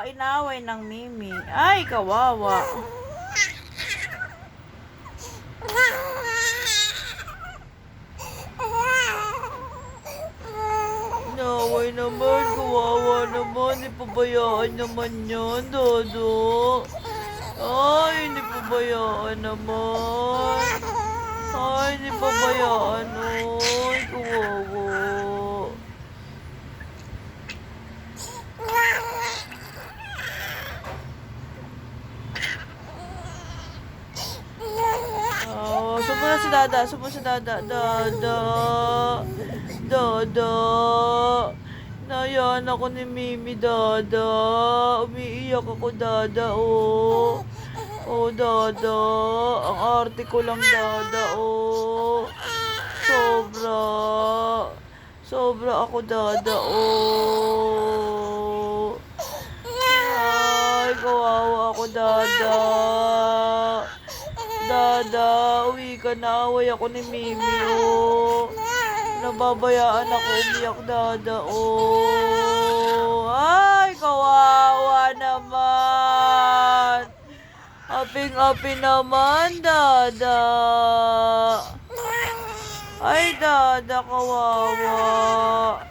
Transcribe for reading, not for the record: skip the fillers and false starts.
inaway ng Mimi. Ay, kawawa. Inaway naman, kawawa naman. Ipabayaan naman yan, Dodo. Ay, hindi pabayaan naman. Ay, hindi pabayaan. Ay, kawawa. Subo na si Dada. Subo si Dada. Dada. Dada. Nayaan ako ni Mimi, Dada. Umiiyak ako, Dada, oh. Oh, Dada. Ang arte ko lang, Dada, oh. Sobra. Sobra ako, Dada, oh. Ay, kawawa ako, Dada. Dada, uwi ka na. Away ako ni Mimi, oh. Nababayaan ako umiyak, Dada, oh. Ay, kawawa naman. Aping-api naman, Dada. Ay, Dada, kawawa.